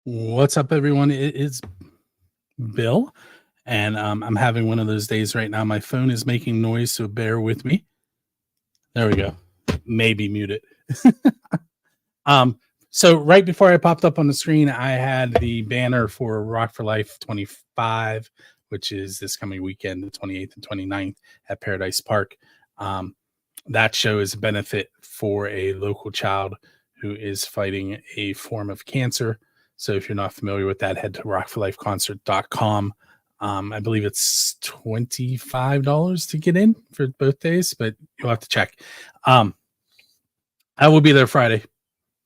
What's up, everyone? It is Bill, and I'm having one of those days right now. My phone is making noise, so bear with me. There we go. Maybe mute it. So right before I popped up on the screen, I had the banner for Rock for Life 25, which is this coming weekend, the 28th and 29th at Paradise Park. That show is a benefit for a local child who is fighting a form of cancer. So if you're not familiar with that, head to rockforlifeconcert.com. I believe it's $25 to get in for both days, but you'll have to check. I will be there Friday.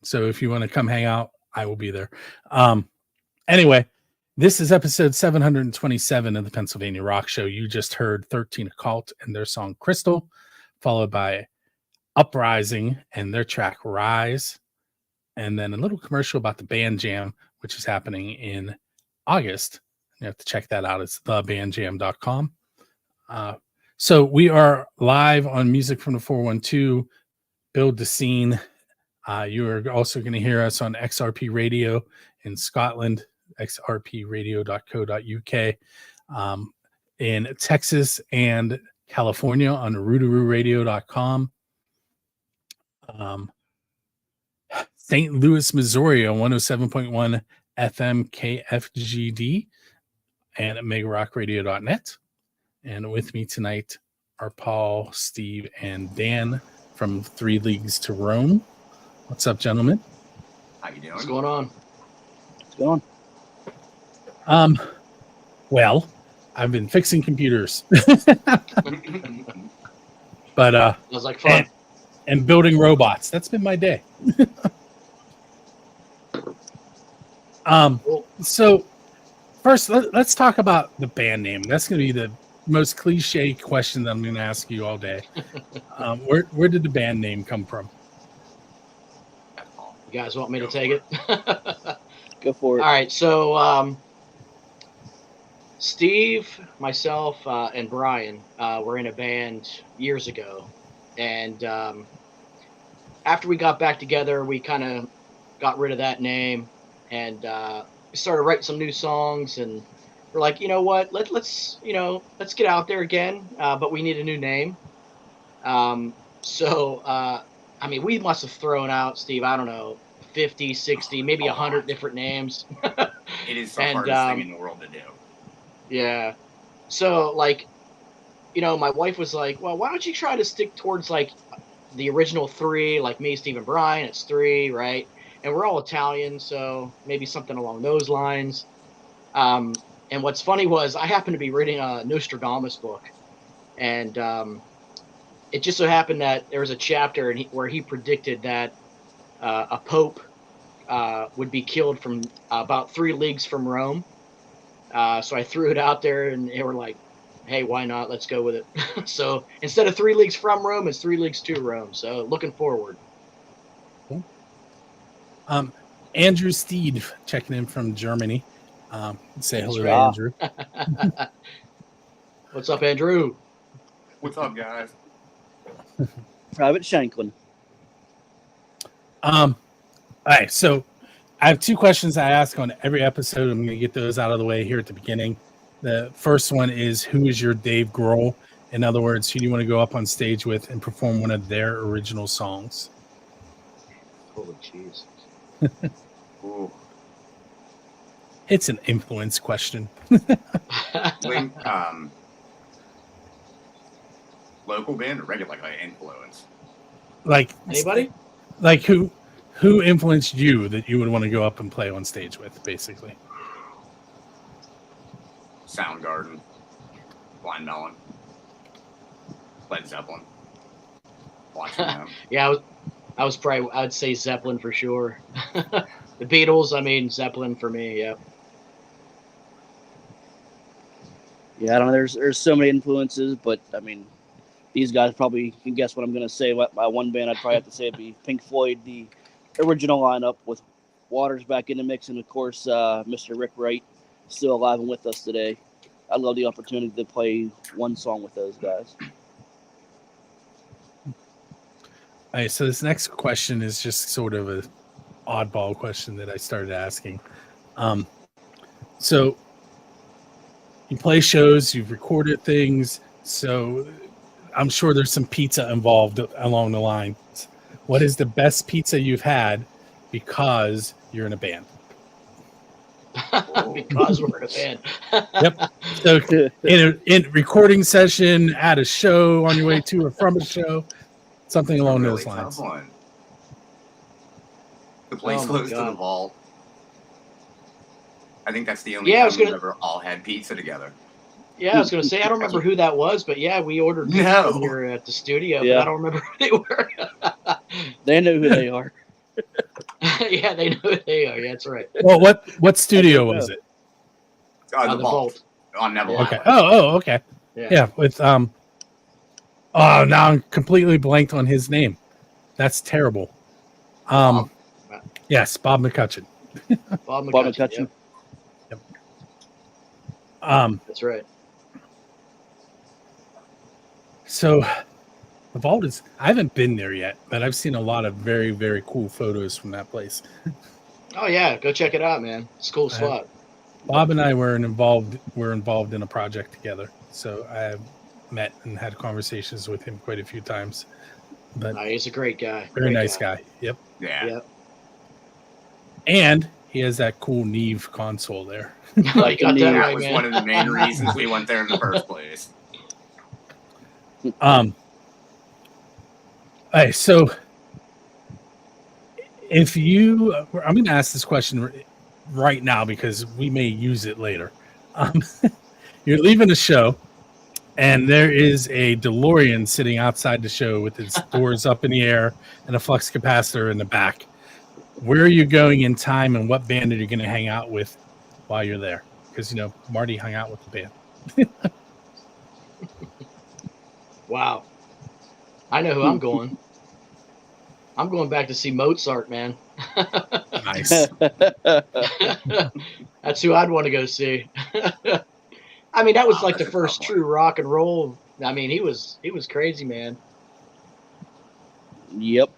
So if you want to come hang out, I will be there. Anyway, this is episode 727 of the Pennsylvania Rock Show. You just heard 13 Occult and their song Crystal, followed by Uprising and their track Rise, and then a little commercial about the band jam, which is happening in August. You have to check that out. It's thebandjam.com. So we are live on Music from the 412, Build the Scene. You are also going to hear us on XRP Radio in Scotland, xrpradio.co.uk, in Texas and California on rootaroораdio.com. St. Louis, Missouri on 107.1 FM KFGD and at megarockradio.net. And with me tonight are Paul, Steve, and Dan from 3 Leagues to Rome. What's up, gentlemen? How you doing? What's going on? What's going on? Well, I've been fixing computers. But it was like fun. And building robots. That's been my day. So first, let's talk about the band name. That's going to be the most cliche question that I'm going to ask you all day. Where did the band name come from? You guys want me to take it? Go for it. All right. So Steve, myself, and Brian were in a band years ago. And after we got back together, we kind of got rid of that name and we started writing some new songs. And we're like, you know what? Let's get out there again. But we need a new name. I mean, we must have thrown out, Steve, I don't know, 50, 60, maybe 100 different names. It is the hardest thing in the world to do. Yeah. So, my wife was like, well, why don't you try to stick towards, the original 3, like me, Steve, and Brian, it's 3, right? And we're all Italian, so maybe something along those lines. And what's funny was I happened to be reading a Nostradamus book, and it just so happened that there was a chapter where he predicted that a pope would be killed from about 3 leagues from Rome. So I threw it out there, and they were like, hey, why not? Let's go with it. So instead of 3 leagues from Rome, it's 3 leagues to Rome. So looking forward. Cool. Andrew Steed checking in from Germany. Say hello to Andrew. What's up, Andrew? What's up, guys? Private Shanklin. All right, so I have 2 questions I ask on every episode. I'm going to get those out of the way here at the beginning. The first one is, who is your Dave Grohl? In other words, who do you want to go up on stage with and perform one of their original songs? Holy jeez. Ooh. It's an influence question. Local band or regular influence? Like anybody? Like who influenced you that you would want to go up and play on stage with, basically? Soundgarden, Blind Melon, Led Zeppelin. Watching them. Yeah, I would say Zeppelin for sure. The Beatles, Zeppelin for me, yeah. Yeah, I don't know. There's so many influences, but these guys probably can guess what I'm going to say. My one band I'd probably have to say would be Pink Floyd, the original lineup with Waters back in the mix, and of course Mr. Rick Wright still alive and with us today. I love the opportunity to play one song with those guys. All right, so this next question is just sort of a oddball question that I started asking. So you play shows, you've recorded things, so I'm sure there's some pizza involved along the lines. What is the best pizza you've had because you're in a band? Because we're in a band. Yep. So in a recording session, at a show, on your way to or from a show, something along Really those lines. tough one. The place Oh my close to the God. vault. I think that's the only Yeah, I time was we've gonna- ever all had pizza together. Yeah, I was going to say, I don't remember who that was, but yeah, we ordered pizza No. when we were at the studio, Yeah. but I don't remember who they were. They know who they are. Yeah, they know who they are. Yeah, that's right. Well, what studio was it? The vault. On Neville Yeah. Okay. Island. Okay. Yeah, with oh, now I'm completely blanked on his name. That's terrible. Yes, Bob McCutcheon. Bob Bob McCutcheon. McCutcheon. Yep, Um, that's right. so the vault is, I haven't been there yet, but I've seen a lot of very, very cool photos from that place. Oh, yeah, go check it out, man. It's a cool spot. Bob and I were involved in a project together, so I have met and had conversations with him quite a few times. But No, he's a great guy. very Great nice guy. Yep. Yeah. Yep. And he has that cool Neve console there. Oh, you got that That right, was man. one of the main reasons we went there in the first place. Hey, so if you, I'm going to ask this question right now because we may use it later. You're leaving the show, and there is a DeLorean sitting outside the show with its doors up in the air and a flux capacitor in the back. Where are you going in time, and what band are you going to hang out with while you're there? Because, you know, Marty hung out with the band. Wow. I know who I'm going. I'm going back to see Mozart, man. Nice. That's who I'd want to go see. I mean, that was Wow, like the that's a first tough one. true rock and roll. I mean, he was crazy, man. Yep.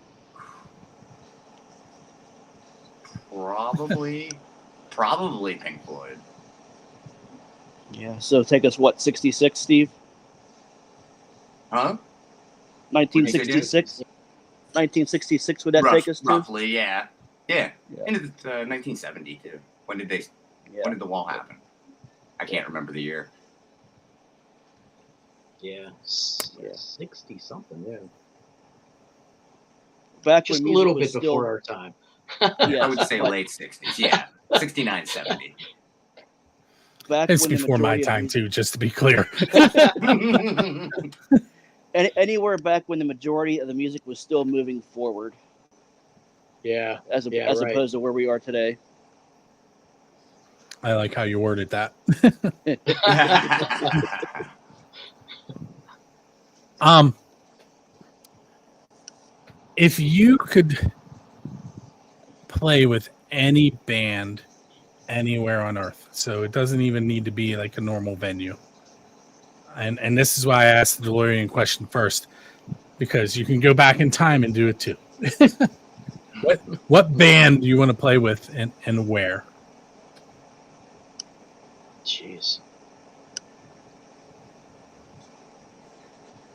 Probably Pink Floyd. Yeah. So take us, what, 66, Steve? Huh? 1966? 1966 would that take us to? Roughly, yeah. Yeah. Yeah. Into 1972. When did the wall happen? I can't remember the year. Yeah. 60 something, yeah. Back Just a when little music bit was still, before our time. yes, I would say but late 60s. Yeah. 69, 70. back It's when the before my majority of time, music- too, just to be clear. Anywhere back when the majority of the music was still moving forward, Yeah. as Yeah, right. opposed to where we are today. I like how you worded that. If you could play with any band anywhere on earth, so it doesn't even need to be like a normal venue. And this is why I asked the DeLorean question first, because you can go back in time and do it too. What band do you want to play with and where? Jeez.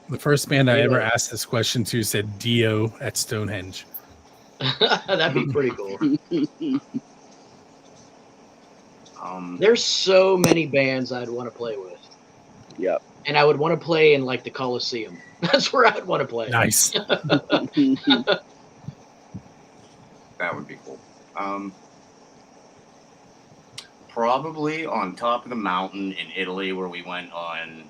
The first band I ever asked this question to said Dio at Stonehenge. That'd be pretty cool. Um, There's so many bands I'd want to play with. Yep. And I would want to play in like the Coliseum. That's where I'd want to play. Nice. that would be cool. Probably on top of the mountain in Italy where we went on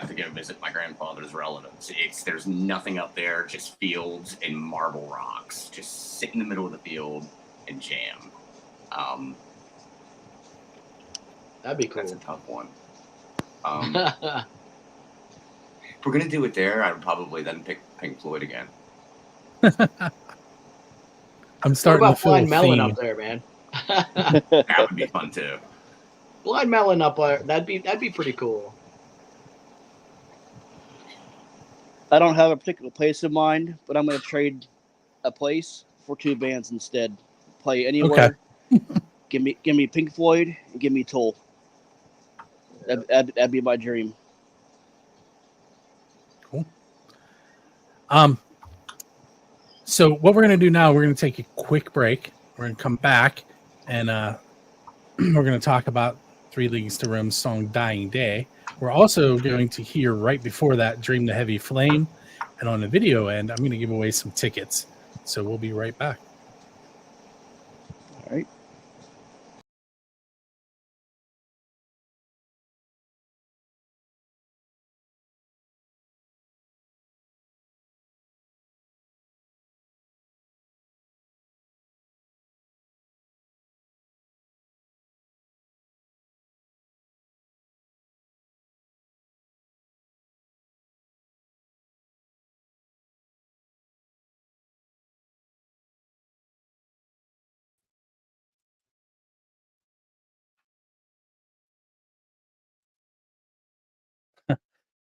to go visit my grandfather's relatives. There's nothing up there, just fields and marble rocks. Just sit in the middle of the field and jam. That'd be cool. That's a tough one. If we're gonna do it there, I would probably then pick Pink Floyd again. I'm What starting to about feel a Blind Melon theme. up there, man? That would be fun too. Blind Melon up there, that'd be pretty cool. I don't have a particular place in mind, but I'm going to trade a place for two bands instead. Play anywhere Give me Pink Floyd and give me Toll. That'd be my dream. Cool. So what we're going to do now, we're going to take a quick break. We're going to come back and we're going to talk about 3 Leagues to Rome's song Dying Day. We're also going to hear right before that Dream the Heavy Flame. And on the video end, I'm going to give away some tickets. So we'll be right back. All right.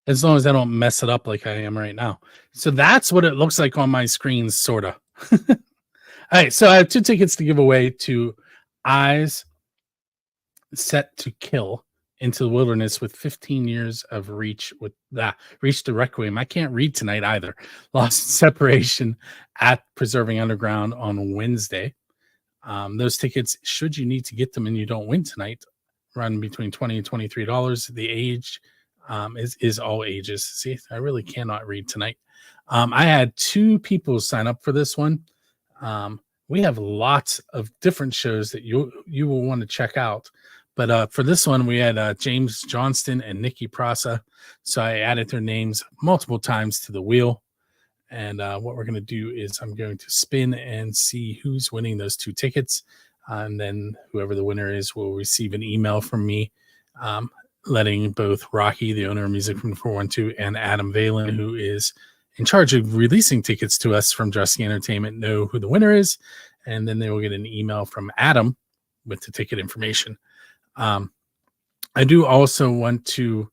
As long as I don't mess it up like I am right now. So that's what it looks like on my screen, sort of. All right, so I have 2 tickets to give away to Eyes Set to Kill Into the Wilderness with 15 years of Reach with that Reach the Requiem. I can't read tonight either. Lost in Separation at Preserving Underground on Wednesday. Those tickets, should you need to get them and you don't win tonight, run between $20 and $23. The age is all ages. See, I really cannot read tonight. I had 2 people sign up for this one. We have lots of different shows that you will want to check out. But for this one, we had James Johnston and Nikki Prasa. So I added their names multiple times to the wheel. And what we're going to do is I'm going to spin and see who's winning those 2 tickets. And then whoever the winner is will receive an email from me letting both Rocky, the owner of Music from the 412, and Adam Valen, who is in charge of releasing tickets to us from Dressing Entertainment, know who the winner is. And then they will get an email from Adam with the ticket information. I do also want to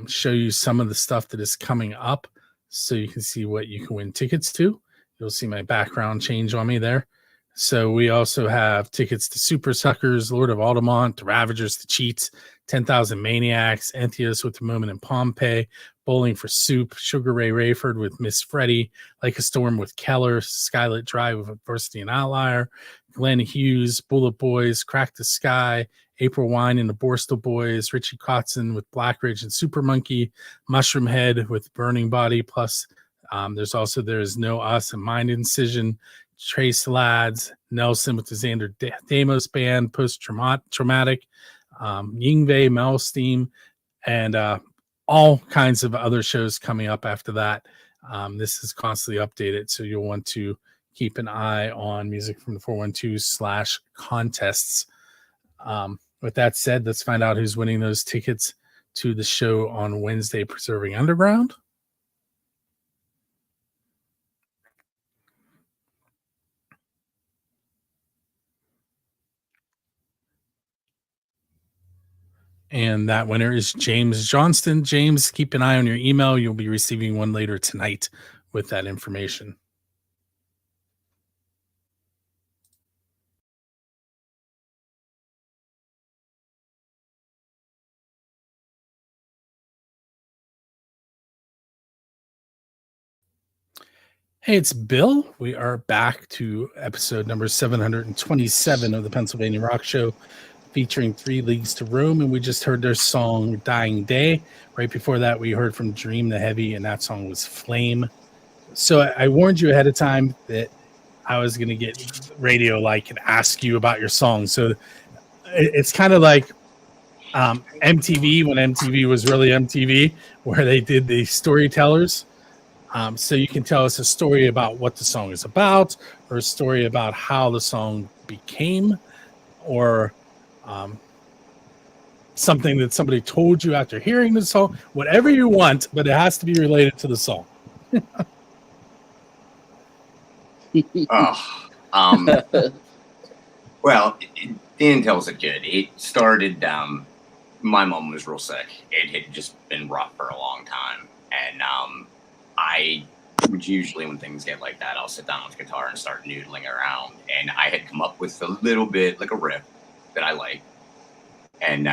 show you some of the stuff that is coming up so you can see what you can win tickets to. You'll see my background change on me there. So we also have tickets to Super Suckers, Lord of Altamont, The Ravagers, The Cheats, 10,000 Maniacs, Entheos with the Moment in Pompeii, Bowling for Soup, Sugar Ray Rayford with Miss Freddie, Like a Storm with Keller, Skylit Drive with Adversity and Outlier, Glenn Hughes, Bullet Boys, Crack the Sky, April Wine and the Borstal Boys, Richie Kotzen with Blackridge and Super Monkey, Mushroom Head with Burning Body, plus there's No Us and Mind Incision, Trace Lads, Nelson with the Xander Damos Band, Post Traumatic, Yingve, Melsteam, and all kinds of other shows coming up after that. This is constantly updated, so you'll want to keep an eye on Music from the 412/contests. With that said, let's find out who's winning those tickets to the show on Wednesday, Preserving Underground. And that winner is James Johnston. James, keep an eye on your email. You'll be receiving one later tonight with that information. Hey, it's Bill. We are back to episode number 727 of the Pennsylvania Rock Show, featuring 3 Leagues to Rome, and we just heard their song Dying Day. Right before that, we heard from Dream the Heavy, and that song was Flame. So I warned you ahead of time that I was going to get radio-like and ask you about your song. So it's kind of like MTV, when MTV was really MTV, where they did the storytellers. So you can tell us a story about what the song is about, or a story about how the song became, or something that somebody told you after hearing the song, whatever you want, but it has to be related to the song. Well, Dan tells it good. It started, my mom was real sick. It had just been rough for a long time. And I which usually when things get like that, I'll sit down with the guitar and start noodling around. And I had come up with a little bit like a riff that I like. And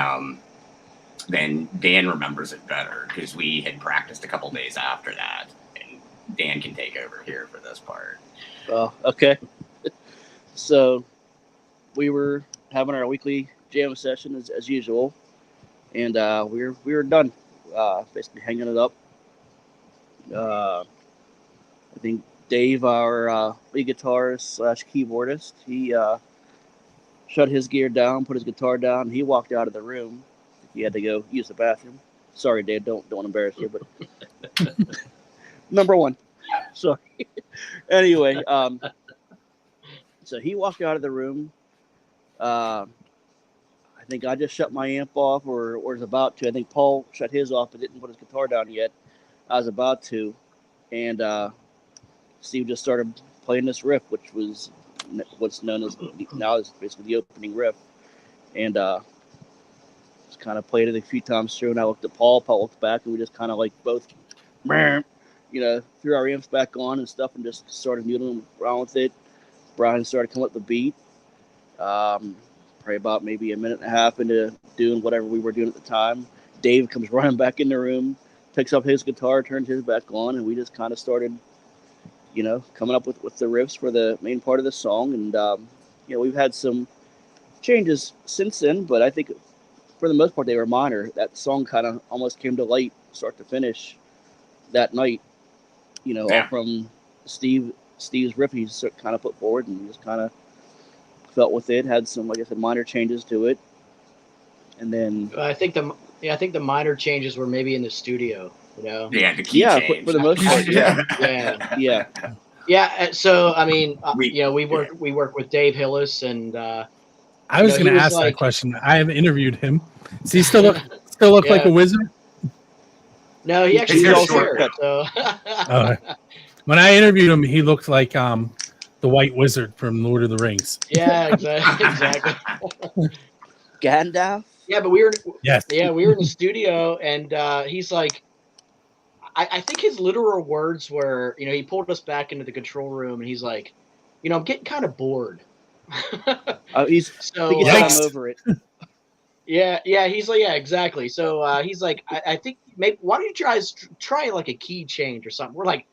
then Dan remembers it better because we had practiced a couple days after that. And Dan can take over here for this part. Oh, okay. So we were having our weekly jam session as usual, and we were done, basically hanging it up. I think Dave, our lead guitarist / keyboardist, he shut his gear down, put his guitar down, and he walked out of the room. He had to go use the bathroom. Sorry, Dave, don't embarrass you, but number one. Sorry. Anyway, so he walked out of the room. I think I just shut my amp off, or was about to. I think Paul shut his off, but didn't put his guitar down yet. I was about to, and Steve just started playing this riff, which was what's known as now is basically the opening riff, and just kind of played it a few times through. And I looked at Paul. Paul looked back, and we just kind of like both, threw our amps back on and stuff, and just started noodling around with it. Brian started coming up the beat. Probably about maybe a minute and a half into doing whatever we were doing at the time. Dave comes running back in the room, picks up his guitar, turns his back on, and we just kind of started, coming up with the riffs for the main part of the song. And, we've had some changes since then, but I think for the most part they were minor. That song kind of almost came to light, start to finish, that night, all from Steve's riff he's kind of put forward, and just kind of felt with it, had some, like I said, minor changes to it. And then I think the minor changes were maybe in the studio, Yeah, the key change. For the most part, yeah. So I mean, we work with Dave Hillis, and I was going to ask that question. I have interviewed him. Does he still look like a wizard? No, he actually got a has hair. So. When I interviewed him, he looked like the White Wizard from Lord of the Rings. Yeah, exactly. Gandalf. Yeah, but we were in the studio, and he's like, I think his literal words were, he pulled us back into the control room, and he's like, I'm getting kind of bored. He's over it. Yeah, he's like, yeah, exactly. So he's like, I think maybe why don't you try like a key change or something? We're like,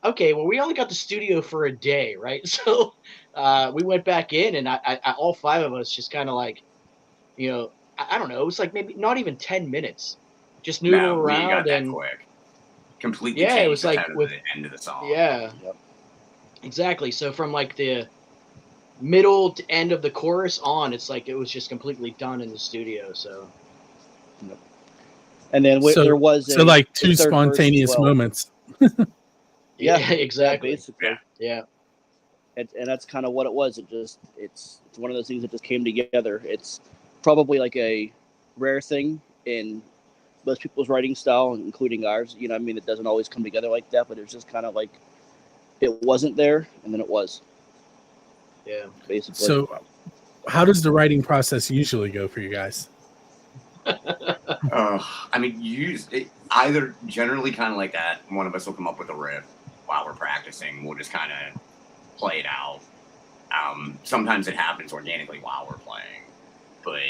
okay, well, we only got the studio for a day, right? So we went back in, and I all five of us just kind of like, I don't know, it was like maybe not even 10 minutes, just noodle around. We got that and quick. Completely yeah, changed it was like the end of the song. Yeah, exactly. So from like the middle to end of the chorus on, it's like it was just completely done in the studio. So, and then there was like two spontaneous moments. Yeah, exactly. Basically, yeah. And that's kind of what it was. It's one of those things that just came together. It's probably like a rare thing in most people's writing style, including ours. It doesn't always come together like that, but it's just kind of like it wasn't there, and then it was. Yeah, basically. So, how does the writing process usually go for you guys? Either generally kind of like that. One of us will come up with a riff while we're practicing. We'll just kind of play it out. Sometimes it happens organically while we're playing, but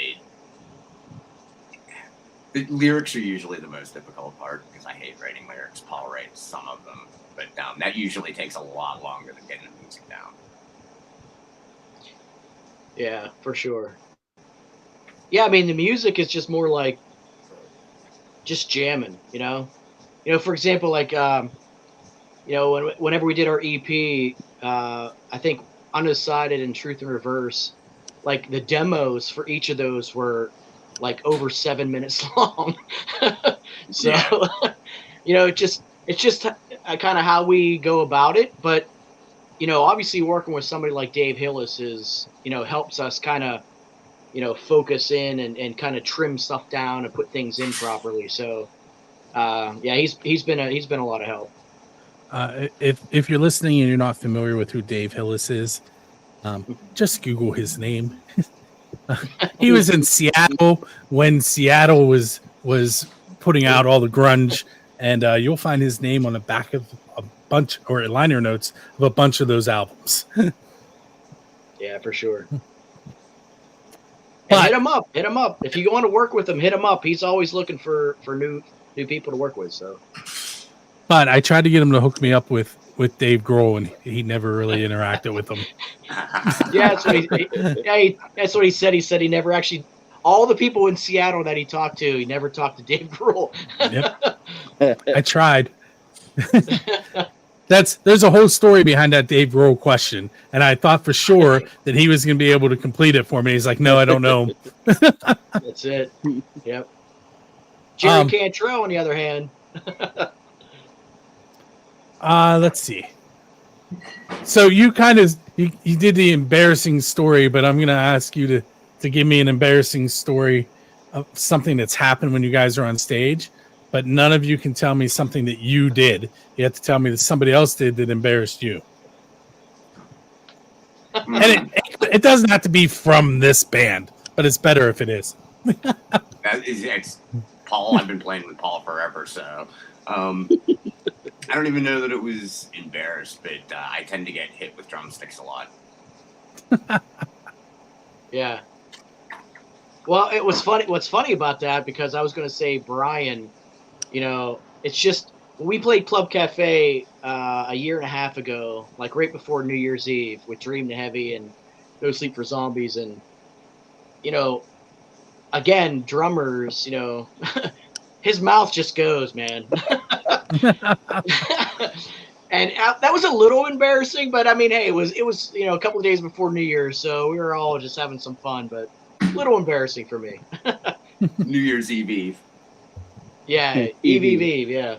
the lyrics are usually the most difficult part because I hate writing lyrics. Paul writes some of them, but that usually takes a lot longer than getting the music down. Yeah, for sure. Yeah, I mean, the music is just more like just jamming, for example, like, whenever we did our EP, I think Undecided and Truth in Reverse, like the demos for each of those were like over 7 minutes long. So, it's just kind of how we go about it. But, obviously working with somebody like Dave Hillis is, helps us kind of, focus in and kind of trim stuff down and put things in properly. So, he's been a lot of help. If you're listening and you're not familiar with who Dave Hillis is, just Google his name. He was in Seattle when Seattle was putting out all the grunge, and you'll find his name on the back of bunch or liner notes of a bunch of those albums. Yeah, for sure. And But- hit him up. Hit him up. If you want to work with him, hit him up. He's always looking for new people to work with. So But I tried to get him to hook me up with Dave Grohl, and he never really interacted with him. yeah, that's what he said. He said he never actually. All the people in Seattle that he talked to, he never talked to Dave Grohl. Yep. I tried. There's a whole story behind that Dave Grohl question, and I thought for sure that he was going to be able to complete it for me. He's like, no, I don't know. That's it. Yep. Jerry Cantrell, on the other hand. Let's see. So you kind of you did the embarrassing story, but I'm going to ask you to give me an embarrassing story of something that's happened when you guys are on stage, but none of you can tell me something that you did. You have to tell me that somebody else did that embarrassed you. And it doesn't have to be from this band, but it's better if it is. It's Paul. I've been playing with Paul forever, so I don't even know that it was embarrassed, but I tend to get hit with drumsticks a lot. Yeah. Well, it was funny. What's funny about that, because I was going to say, Brian, it's just, we played Club Cafe a year and a half ago, like right before New Year's Eve, with Dream the Heavy and No Sleep for Zombies. And, again, drummers, his mouth just goes, man. And that was a little embarrassing, but I mean, hey, it was a couple of days before New Year's, so we were all just having some fun, but a little embarrassing for me. New Year's Eve. Yeah, Eve, yeah.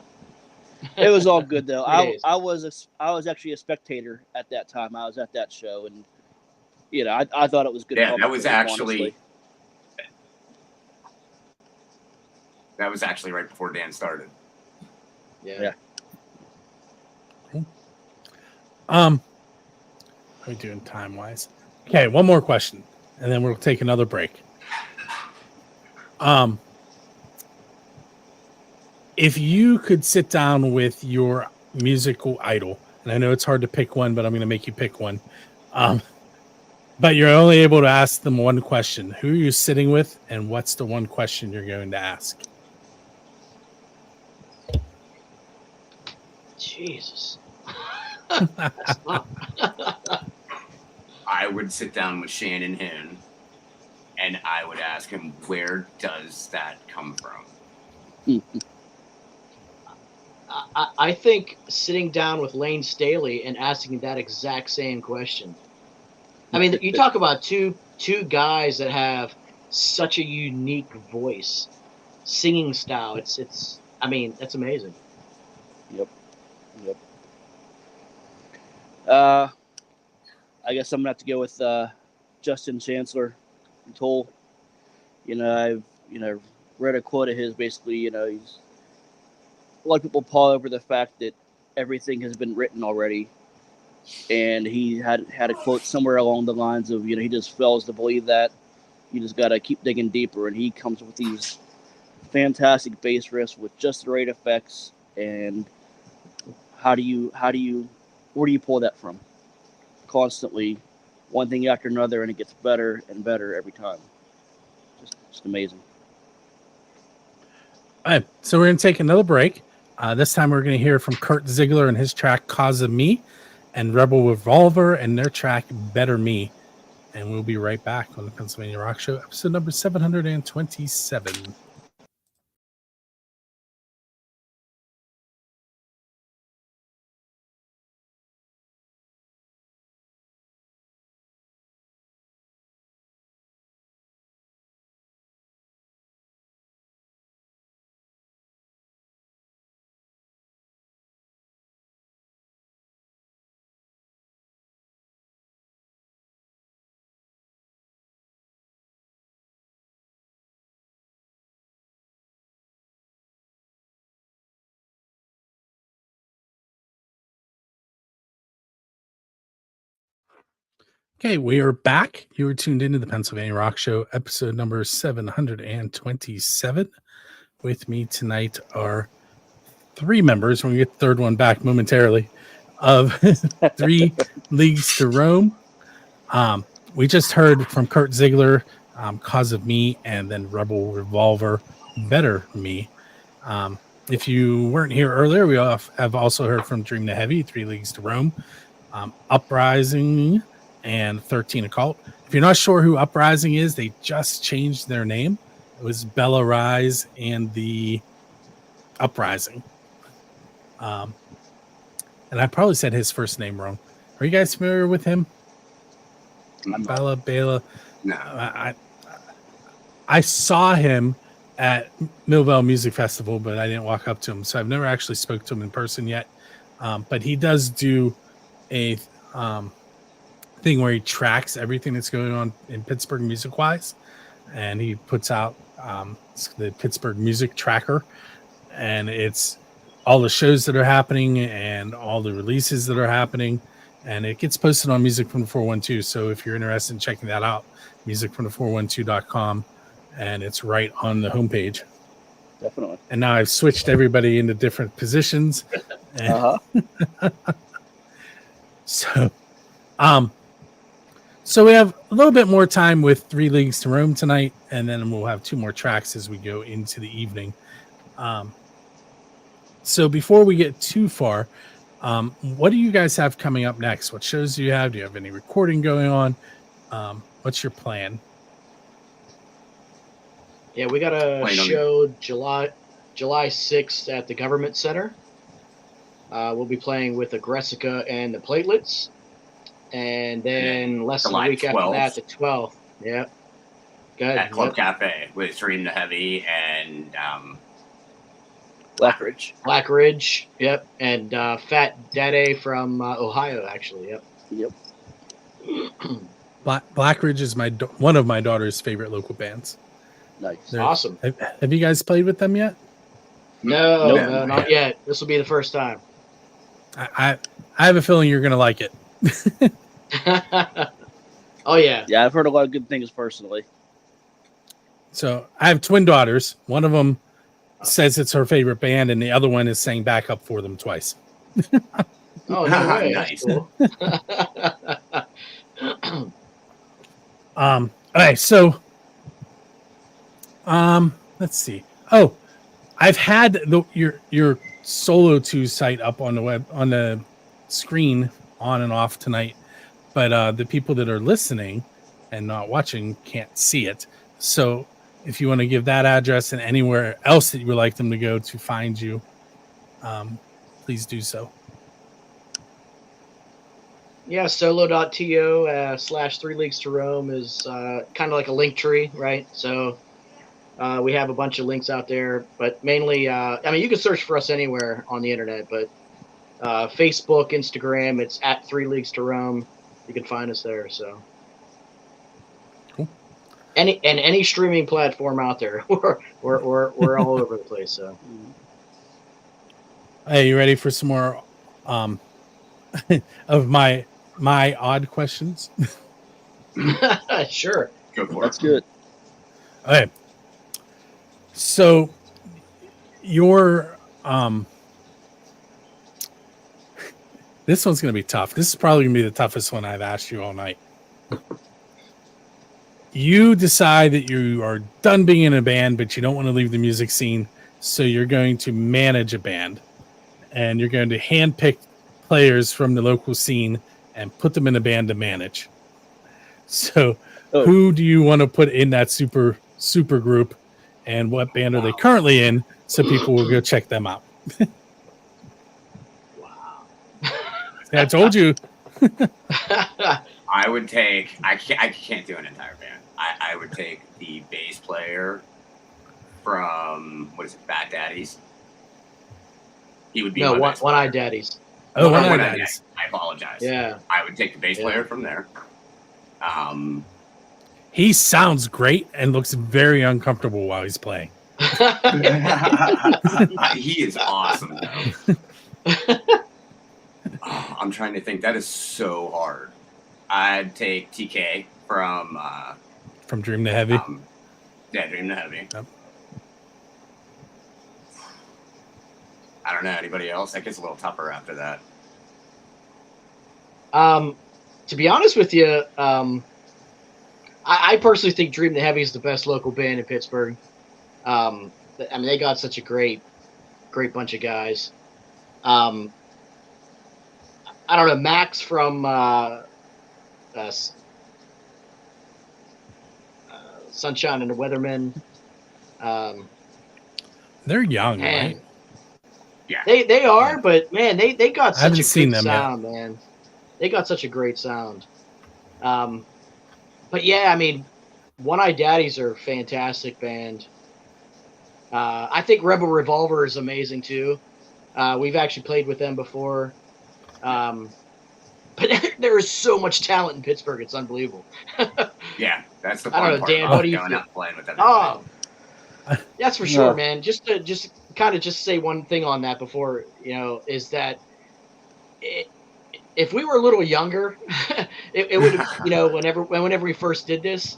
It was all good though. 3 days. I was actually a spectator at that time. I was at that show, and I thought it was good. Yeah, that was actually right before Dan started. Yeah. How are we doing time wise? Okay, one more question, and then we'll take another break. If you could sit down with your musical idol, and I know it's hard to pick one, but I'm going to make you pick one. But you're only able to ask them one question. Who are you sitting with, and what's the one question you're going to ask? Jesus. I would sit down with Shannon Hoon, and I would ask him, where does that come from? I think sitting down with Lane Staley and asking that exact same question. I mean, you talk about two guys that have such a unique voice, singing style. It's that's amazing. Yep. I guess I'm gonna have to go with Justin Chancellor from Toll. I've read a quote of his. Basically, he's a lot of people paw over the fact that everything has been written already, and he had a quote somewhere along the lines of he just fails to believe that. You just gotta keep digging deeper, and he comes with these fantastic bass riffs with just the right effects. And where do you pull that from? Constantly, one thing after another, and it gets better and better every time. Just amazing. All right, so we're going to take another break. This time we're going to hear from Kurt Ziegler and his track Cause of Me, and Rebel Revolver and their track Better Me. And we'll be right back on the Pennsylvania Rock Show, episode number 727. Okay, we are back. You are tuned into the Pennsylvania Rock Show, episode number 727. With me tonight are three members. We're going to get the third one back momentarily. of 3 Leagues to Roam. We just heard from Kurt Ziegler, Cause of Me, and then Rebel Revolver, Better Me. If you weren't here earlier, we have also heard from Dream the Heavy, 3 Leagues to Roam, Uprising, and 13 Occult. If you're not sure who Uprising is, they just changed their name. It was Bella Rise and the Uprising. And I probably said his first name wrong. Are you guys familiar with him? Bela. No. I saw him at Millvale Music Festival, but I didn't walk up to him, so I've never actually spoke to him in person yet. But he does do a thing where he tracks everything that's going on in Pittsburgh music-wise, and he puts out the Pittsburgh Music Tracker, and it's all the shows that are happening and all the releases that are happening, and it gets posted on Music from the 412. So if you're interested in checking that out, musicfromthe412.com, and it's right on the homepage. Definitely. And now I've switched everybody into different positions. So we have a little bit more time with 3 Leagues to Roam tonight, and then we'll have 2 more tracks as we go into the evening. So before we get too far, what do you guys have coming up next? What shows do you have? Do you have any recording going on? What's your plan? Yeah, we got a show July 6th at the Government Center. We'll be playing with Aggressica and the Platelets. And then less than a week after that, the 12th. Yep. Good. At Club Cafe with Dream the Heavy and Black Ridge. Black Ridge, yep. And Fat Daddy from Ohio, actually, yep. Black Ridge is one of my daughter's favorite local bands. Nice. Awesome. Have you guys played with them yet? No, not yet. This will be the first time. I have a feeling you're going to like it. Oh, yeah. Yeah, I've heard a lot of good things personally. So I have twin daughters. One of them says it's her favorite band, and the other one is saying backup for them twice. Oh, no way. Nice. Cool. All right, so let's see. Oh, I've had your Solo 2 site up on the screen on and off tonight, but the people that are listening and not watching can't see it. So if you want to give that address and anywhere else that you would like them to go to find you, please do so. Yeah, solo.to/3 Leagues to Roam is kind of like a link tree, right? So we have a bunch of links out there, but mainly, you can search for us anywhere on the internet, but Facebook, Instagram, it's at 3 Leagues to Roam. You can find us there. So cool. Any streaming platform out there, we're all over the place. So, hey, you ready for some more of my odd questions? Sure. Go for it. That's good. Okay. So your this one's going to be tough. This is probably going to be the toughest one I've asked you all night. You decide that you are done being in a band, but you don't want to leave the music scene, so you're going to manage a band, and you're going to handpick players from the local scene and put them in a band to manage. So who do you want to put in that super group, and what band are they currently in, so people will go check them out? Wow. I told you. I would take. I can't do an entire band. I would take the bass player from Fat Daddies. He would be One-Eyed Daddies. Oh, One-Eyed One-Eyed Daddies. Daddies. I apologize. Yeah. I would take the bass player from there. He sounds great and looks very uncomfortable while he's playing. He is awesome, though. I'm trying to think. That is so hard. I'd take TK from Dream the Heavy. Dream the Heavy. Yep. I don't know anybody else. That gets a little tougher after that. To be honest with you, I personally think Dream the Heavy is the best local band in Pittsburgh. I mean, they got such a great bunch of guys. I don't know, Max from Sunshine and the Weathermen. They're young, Man, right? Yeah. they are, but man, they got I haven't such a seen good them yet. sound, man. They got such a great sound. But yeah, I mean, One Eye Daddies are a fantastic band. I think Rebel Revolver is amazing too. We've actually played with them before. But there is so much talent in Pittsburgh; it's unbelievable. Yeah, that's the I don't fun know, part Dan, about what do you going think? out and playing with everybody. Oh, that's for sure, Yeah. man. Just kind of say one thing on that before, is that if we were a little younger, it would have, whenever we first did this,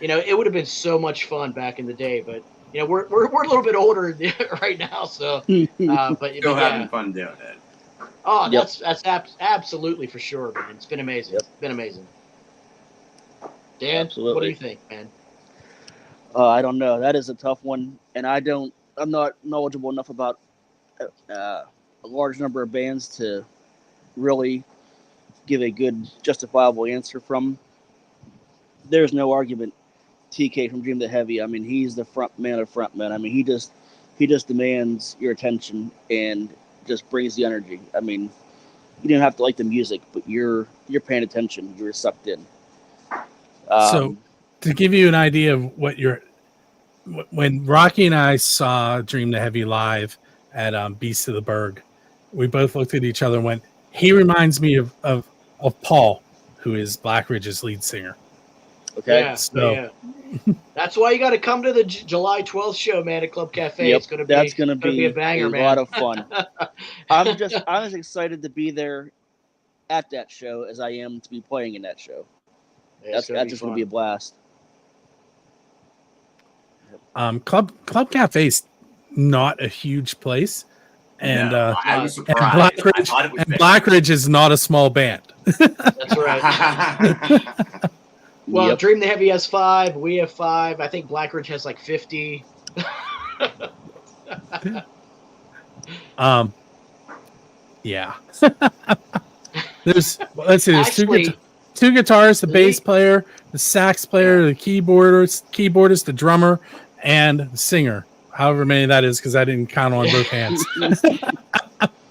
it would have been so much fun back in the day. But we're a little bit older right now, so but Still yeah. having fun doing it. Oh, Yep. that's absolutely for sure, man. It's been amazing. Yep. It's been amazing. Dan, Absolutely. what do you think, man? I don't know. That is a tough one, and I'm not knowledgeable enough about a large number of bands to really give a good, justifiable answer from. There's no argument. TK from Dream the Heavy. I mean, he's the front man of front men. I mean, he just demands your attention and just brings the energy. I mean, you don't have to like the music, but you're paying attention. You're sucked in. So to give you an idea of when Rocky and I saw Dream the Heavy live at Beast of the Berg, we both looked at each other and went, he reminds me of Paul, who is Black Ridge's lead singer. Okay. Yeah, So- yeah. That's why you got to come to the July 12th show, man, at Club Cafe. Yep, It's gonna that's be gonna be a banger, a man. lot of fun. I'm as excited to be there at that show as I am to be playing in that show. Yeah, That's just gonna be a blast. Club Cafe's not a huge place, and No, I was and surprised. Black I Ridge, thought it was and big. Black Ridge is not a small band. That's right. Well, Yep. Dream the Heavy has 5. We have 5. I think Black Ridge has like 50. Yeah. Let's see. There's Actually, two guitarists, the bass Lee- player, the sax player, the keyboardist, the drummer, and the singer. However many that is, because I didn't count on both hands.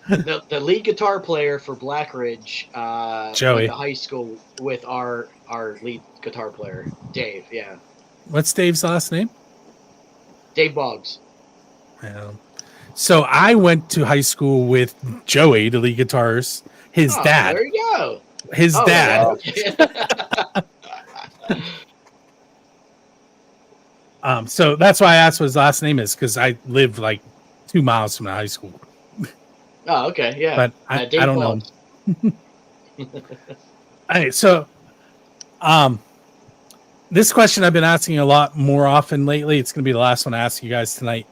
the lead guitar player for Black Ridge Joey. went to high school with our lead guitar player, Dave. Yeah, What's Dave's last name? Dave Boggs. So I went to high school with Joey, the lead guitarist, his Oh, dad. there you go. His Oh, dad. okay. So that's why I asked what his last name is, because I lived like 2 miles from the high school. Oh, okay. Yeah. But I Dave don't Boggs. know. Hey, so this question I've been asking a lot more often lately. It's going to be the last one I ask you guys tonight.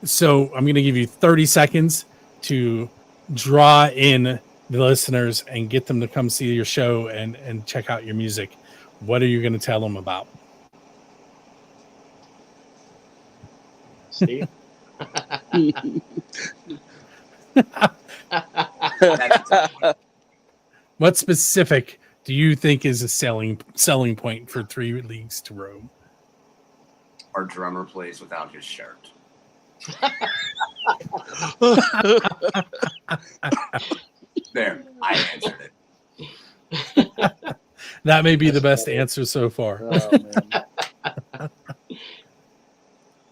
So I'm going to give you 30 seconds to draw in the listeners and get them to come see your show and check out your music. What are you going to tell them about? Steve. What specific do you think is a selling point for 3 Leagues to Rome? Our drummer plays without his shirt. There, I answered it. That may be the best answer so far. Oh, man.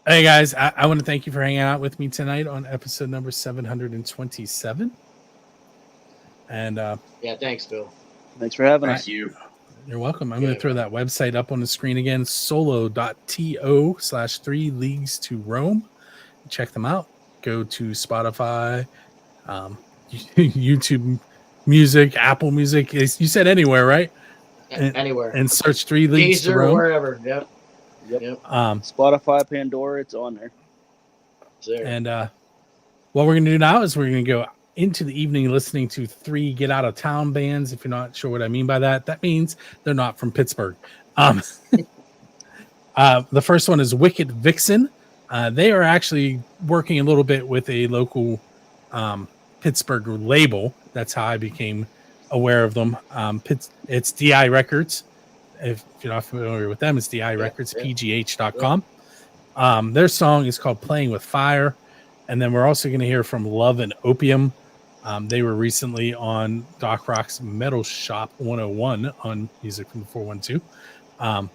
Hey guys, I want to thank you for hanging out with me tonight on episode number 727. And Yeah, thanks, Bill. Thanks for having Thank us. you. you're welcome. I'm going to throw that website up on the screen again, solo.to/3 Leagues to Rome. Check them out. Go to Spotify, YouTube Music, Apple Music. You said anywhere, right? Anywhere. And search 3 Leagues to Deezer, Rome. wherever. Yep. Yep. Yep. Spotify, Pandora, it's on there. It's there. And what we're going to do now is we're going to go into the evening listening to 3 get out of town bands. If you're not sure what I mean by that, that means they're not from Pittsburgh. The first one is Wicked Vixen. They are actually working a little bit with a local Pittsburgh label. That's how I became aware of them. It's DI Records. If you're not familiar with them, it's DI Records, pgh.com. Their song is called Playing with Fire. And then we're also going to hear from Love and Opium. They were recently on Doc Rock's Metal Shop 101 on Music from the 412.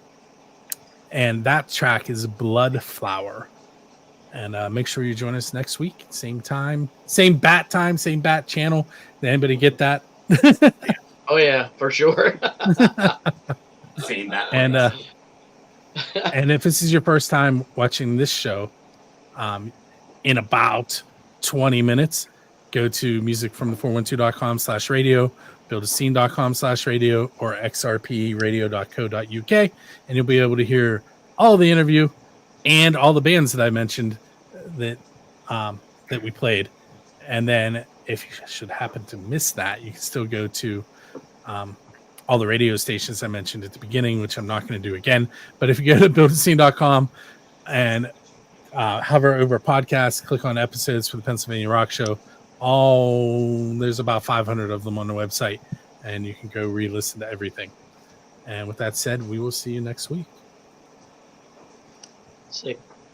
And that track is Blood Flower. And make sure you join us next week. Same time, same bat channel. Did anybody get that? Oh, yeah, for sure. Same bat. And and if this is your first time watching this show, in about 20 minutes, go to musicfromthe412.com/radio, buildascene.com/radio, or xrpradio.co.uk, and you'll be able to hear all the interview and all the bands that I mentioned that we played. And then if you should happen to miss that, you can still go to all the radio stations I mentioned at the beginning, which I'm not going to do again. But if you go to buildascene.com and hover over podcasts, click on episodes for the Pennsylvania Rock Show, there's about 500 of them on the website, and you can go re-listen to everything. And with that said, we will see you next week. Sick.